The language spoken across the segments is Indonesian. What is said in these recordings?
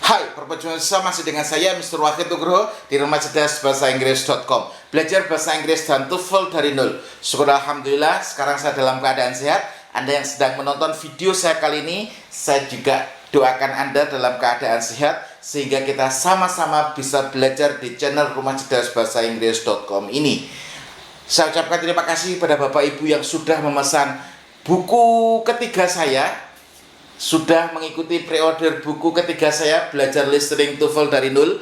Hai, perpaduan sama masih dengan saya Mr. Wahid Nugroho di Rumah Cerdas Bahasa Inggris.com. Belajar bahasa Inggris dan TOEFL dari nol. Syukur alhamdulillah sekarang saya dalam keadaan sehat. Anda yang sedang menonton video saya kali ini, saya juga doakan Anda dalam keadaan sehat sehingga kita sama-sama bisa belajar di channel Rumah Cerdas Bahasa Inggris.com ini. Saya ucapkan terima kasih pada Bapak Ibu yang sudah memesan buku ketiga saya, sudah mengikuti pre-order buku ketiga saya, Belajar Listening TOEFL dari nol.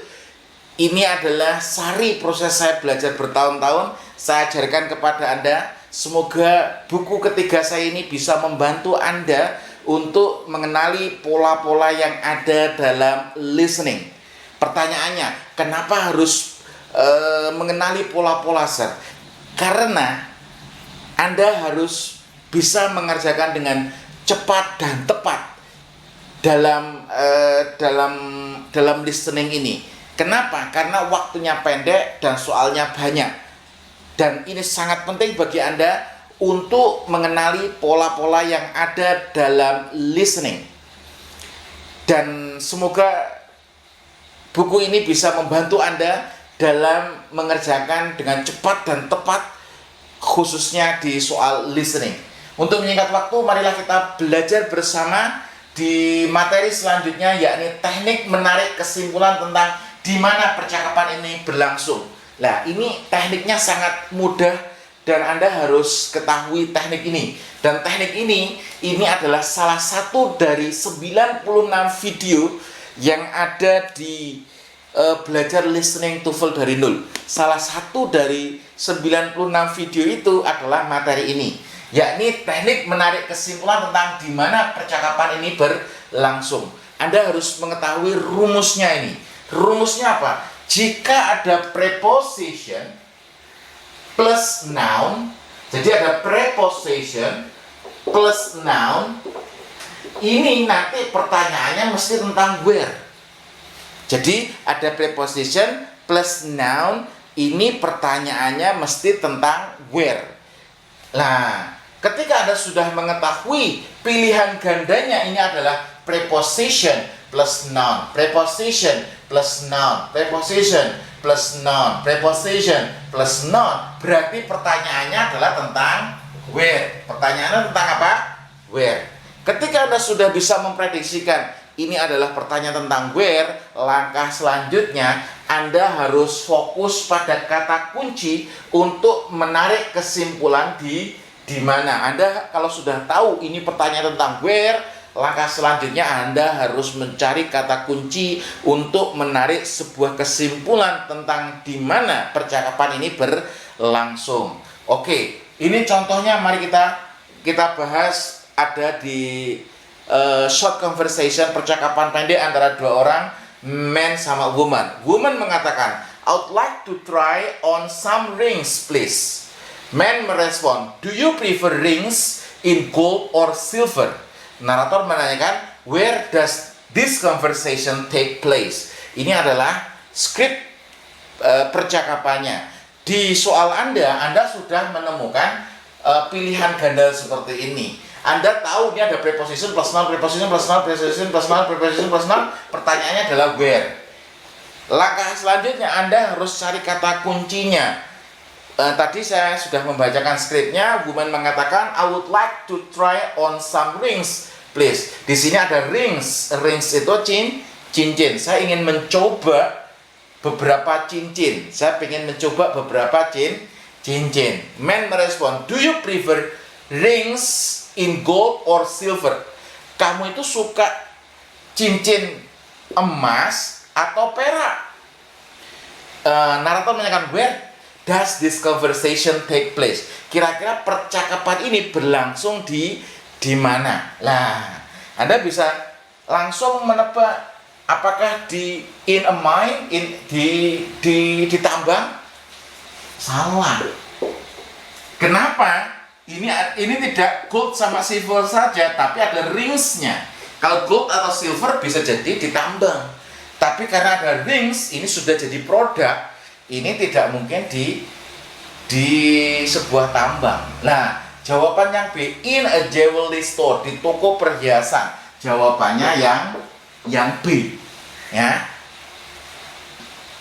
Ini adalah sari proses saya belajar bertahun-tahun. Saya ajarkan kepada Anda. Semoga buku ketiga saya ini bisa membantu Anda untuk mengenali pola-pola yang ada dalam listening. Pertanyaannya, kenapa harus mengenali pola-pola, Sir? Karena Anda harus bisa mengerjakan dengan cepat dan tepat dalam listening ini. Kenapa? Karena waktunya pendek dan soalnya banyak. Dan ini sangat penting bagi Anda untuk mengenali pola-pola yang ada dalam listening. Dan semoga buku ini bisa membantu Anda dalam mengerjakan dengan cepat dan tepat, khususnya di soal listening. Untuk menyingkat waktu, marilah kita belajar bersama di materi selanjutnya, yakni teknik menarik kesimpulan tentang di mana percakapan ini berlangsung. Nah, ini tekniknya sangat mudah dan Anda harus ketahui teknik ini. Dan teknik ini adalah salah satu dari 96 video yang ada di Belajar Listening TOEFL dari nol. Salah satu dari 96 video itu adalah materi ini, yakni teknik menarik kesimpulan tentang di mana percakapan ini berlangsung. Anda harus mengetahui rumusnya ini. Rumusnya apa? Jika ada preposition plus noun, jadi ada preposition plus noun, ini nanti pertanyaannya mesti tentang where. Jadi ada preposition plus noun, ini pertanyaannya mesti tentang where. Nah, ketika Anda sudah mengetahui pilihan gandanya ini adalah preposition plus noun, preposition plus noun, preposition plus noun, preposition plus noun, berarti pertanyaannya adalah tentang where. Pertanyaannya tentang apa? Where. Ketika Anda sudah bisa memprediksikan ini adalah pertanyaan tentang where, langkah selanjutnya Anda harus fokus pada kata kunci untuk menarik kesimpulan di mana. Anda kalau sudah tahu ini pertanyaan tentang where, langkah selanjutnya Anda harus mencari kata kunci untuk menarik sebuah kesimpulan tentang di mana percakapan ini berlangsung. Oke, ini contohnya mari kita bahas, ada di short conversation, percakapan pendek antara dua orang, man sama woman. Woman mengatakan, I would like to try on some rings please. Man merespon, do you prefer rings in gold or silver? Narator menanyakan, where does this conversation take place? Ini adalah skrip percakapannya. Di soal Anda sudah menemukan pilihan ganda seperti ini. Anda tahu ini ada preposition plus noun, preposition plus noun, preposition plus noun, preposition plus noun. Pertanyaannya adalah where. Langkah selanjutnya Anda harus cari kata kuncinya. Tadi saya sudah membacakan skripnya. Woman mengatakan, I would like to try on some rings please. Di sini ada rings. Rings itu cincin. Saya ingin mencoba beberapa cincin. Saya ingin mencoba beberapa cincin. Man merespon, do you prefer rings in gold or silver? Kamu itu suka cincin emas atau perak? Narator menanyakan, where does this conversation take place? Kira-kira percakapan ini berlangsung di mana? Nah, Anda bisa langsung menebak, apakah di in a mine, di tambang? Salah. Kenapa? Ini tidak gold sama silver saja, tapi ada ringsnya. Kalau gold atau silver bisa jadi ditambang, tapi karena ada rings, ini sudah jadi produk. Ini tidak mungkin di sebuah tambang. Nah, jawaban yang B, in a jewelry store, di toko perhiasan. Jawabannya yang B. ya.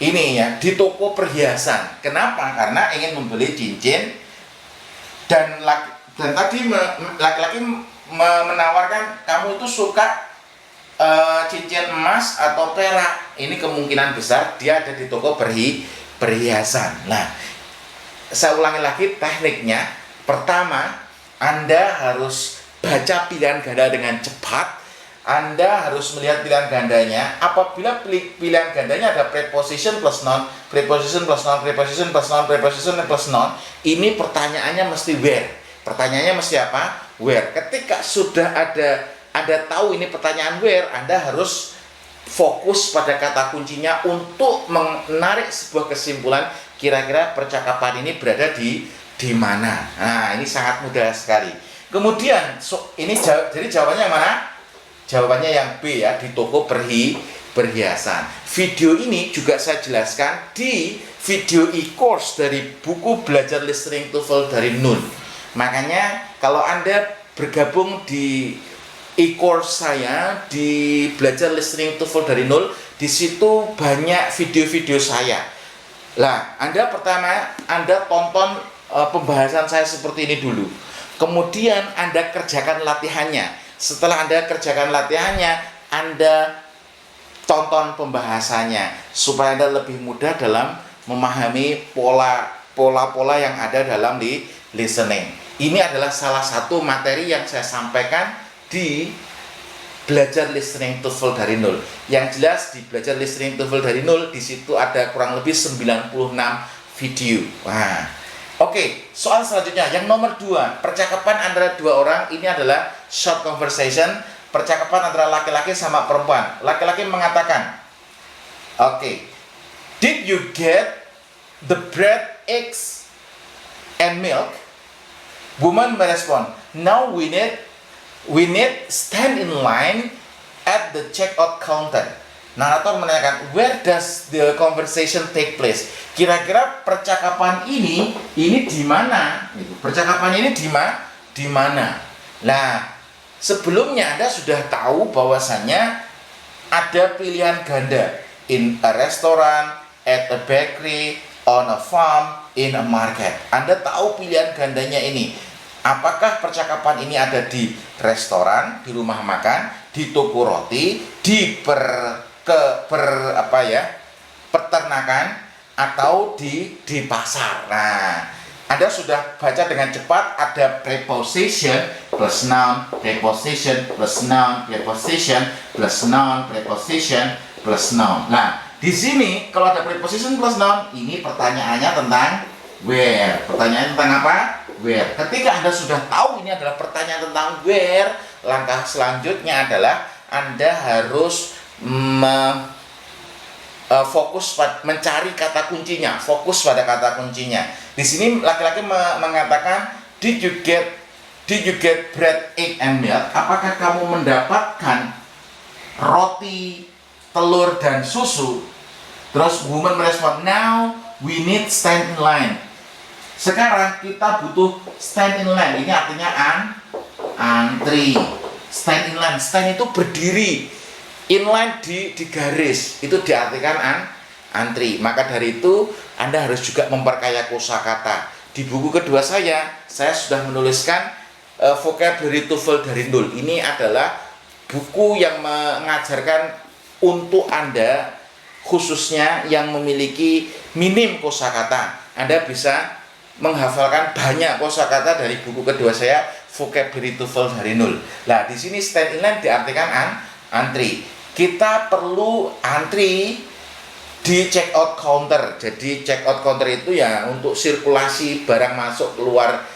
Ini ya, di toko perhiasan. Kenapa? Karena ingin membeli cincin dan tadi laki-laki menawarkan kamu itu suka cincin emas atau perak. Ini kemungkinan besar dia ada di toko perhiasan. Nah, saya ulangi lagi tekniknya. Pertama, Anda harus baca pilihan ganda dengan cepat. Anda harus melihat pilihan gandanya. Apabila pilihan gandanya ada preposition plus noun, preposition plus noun, preposition plus noun, preposition plus noun, ini pertanyaannya mesti where. Pertanyaannya mesti apa? Where. Ketika sudah Anda tahu ini pertanyaan where, Anda harus fokus pada kata kuncinya untuk menarik sebuah kesimpulan kira-kira percakapan ini berada di mana. Nah, ini sangat mudah sekali. Kemudian jadi jawabannya yang mana? Jawabannya yang B ya, di toko perhiasan. Video ini juga saya jelaskan di video e-course dari buku Belajar Listening TOEFL dari nol. Makanya kalau Anda bergabung di e-course saya di Belajar Listening TOEFL dari nol, di situ banyak video-video saya. Lah, pertama Anda tonton pembahasan saya seperti ini dulu. Kemudian Anda kerjakan latihannya. Setelah Anda kerjakan latihannya, Anda tonton pembahasannya supaya Anda lebih mudah dalam memahami pola-pola yang ada dalam di listening. Ini adalah salah satu materi yang saya sampaikan di Belajar Listening TOEFL dari nol. Yang jelas di Belajar Listening TOEFL dari nol, di situ ada kurang lebih 96 video. Wah. Oke, soal selanjutnya yang nomor 2, percakapan antara dua orang. Ini adalah short conversation, percakapan antara laki-laki sama perempuan. Laki-laki mengatakan, oke, did you get the bread, eggs, and milk? Woman merespon, now we need stand in line at the checkout counter. Narator menanyakan, where does the conversation take place? Kira-kira percakapan ini di mana? Percakapan ini di mana? Nah, sebelumnya Anda sudah tahu bahwasannya ada pilihan ganda in a restaurant, at a bakery, on a farm, in a market. Anda tahu pilihan gandanya ini. Apakah percakapan ini ada di restoran, di rumah makan, di toko roti, di peternakan, atau di pasar. Nah, Anda sudah baca dengan cepat, ada preposition plus noun, preposition plus noun, preposition plus noun, preposition plus noun. Nah, di sini kalau ada preposition plus noun, ini pertanyaannya tentang where. Pertanyaan tentang apa? Where. Ketika Anda sudah tahu ini adalah pertanyaan tentang where, langkah selanjutnya adalah Anda harus fokus mencari kata kuncinya, fokus pada kata kuncinya. Di sini laki-laki mengatakan, did you get bread, egg, and milk? Apakah kamu mendapatkan roti, telur, dan susu? Terus woman merespon, now we need stand in line. Sekarang kita butuh stand in line. Ini artinya antri. Stand in line. Stand itu berdiri. Inline di garis, itu diartikan antri. Maka dari itu Anda harus juga memperkaya kosakata. Di buku kedua saya sudah menuliskan vocabulary TOEFL dari nol. Ini adalah buku yang mengajarkan untuk Anda, khususnya yang memiliki minim kosakata. Anda bisa menghafalkan banyak kosakata dari buku kedua saya, vocabulary TOEFL dari nol. Nah, di sini stand in line diartikan antri. Kita perlu antri di check out counter. Jadi check out counter itu ya untuk sirkulasi barang masuk keluar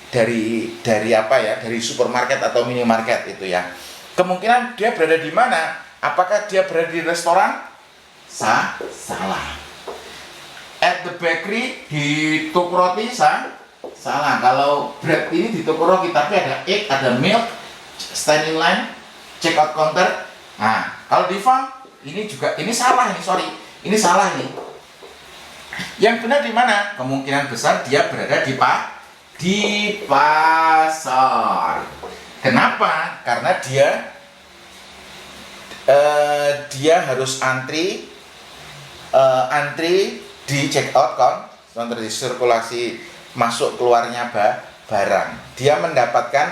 dari dari supermarket atau minimarket itu ya. Kemungkinan dia berada di mana? Apakah dia berada di restoran? Salah. At the bakery, di toko roti, salah. Kalau bread ini di toko roti, tapi ada egg, ada milk, stand in line, check out counter. Nah, kalau di farm ini salah nih. Yang benar di mana? Kemungkinan besar dia berada di pasar. Kenapa? Karena dia dia harus antri di check out di sirkulasi masuk keluarnya barang. Dia mendapatkan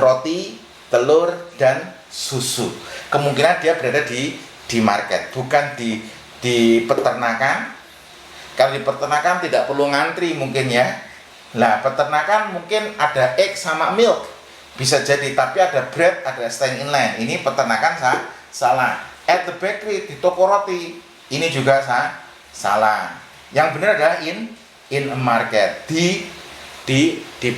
roti, telur, dan susu. Kemungkinan dia berada di market, bukan di peternakan. Kalau di peternakan tidak perlu ngantri mungkin ya. Nah, peternakan mungkin ada egg sama milk, bisa jadi, tapi ada bread, ada staying in line. Ini peternakan salah. At the bakery, di toko roti, ini juga salah. Yang benar adalah in a market, di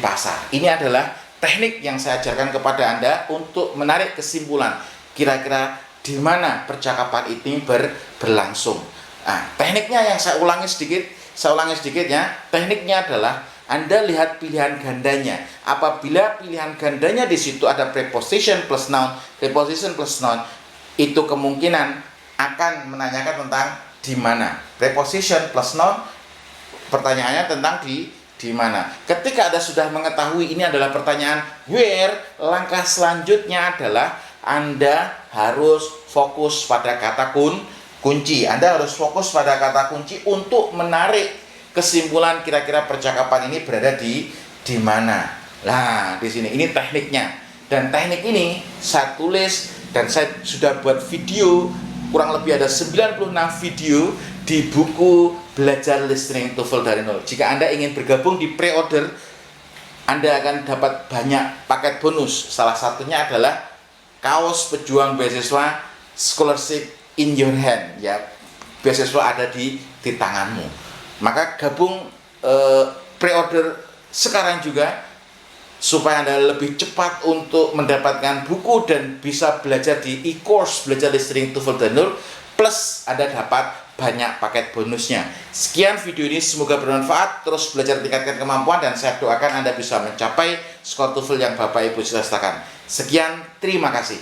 pasar. Ini adalah teknik yang saya ajarkan kepada Anda untuk menarik kesimpulan kira-kira di mana percakapan ini berlangsung. Nah, tekniknya yang saya ulangi sedikit ya. Tekniknya adalah Anda lihat pilihan gandanya. Apabila pilihan gandanya di situ ada preposition plus noun, itu kemungkinan akan menanyakan tentang di mana. Preposition plus noun, pertanyaannya tentang di mana. Ketika Anda sudah mengetahui ini adalah pertanyaan where, langkah selanjutnya adalah Anda harus fokus pada kata kunci. Anda harus fokus pada kata kunci untuk menarik kesimpulan kira-kira percakapan ini berada di mana. Nah, di sini ini tekniknya. Dan teknik ini saya tulis dan saya sudah buat video, kurang lebih ada 96 video di buku Belajar Listening TOEFL dari Nol. Jika Anda ingin bergabung di pre-order, Anda akan dapat banyak paket bonus. Salah satunya adalah kaos pejuang beasiswa scholarship in your hand, ya, beasiswa ada di tanganmu. Maka gabung pre-order sekarang juga supaya Anda lebih cepat untuk mendapatkan buku dan bisa belajar di e-course Belajar Listening TOEFL dari Nol, plus Anda dapat banyak paket bonusnya. Sekian video ini, semoga bermanfaat. Terus belajar tingkatkan kemampuan dan saya doakan Anda bisa mencapai skor TOEFL yang Bapak Ibu cita-citakan. Sekian, terima kasih.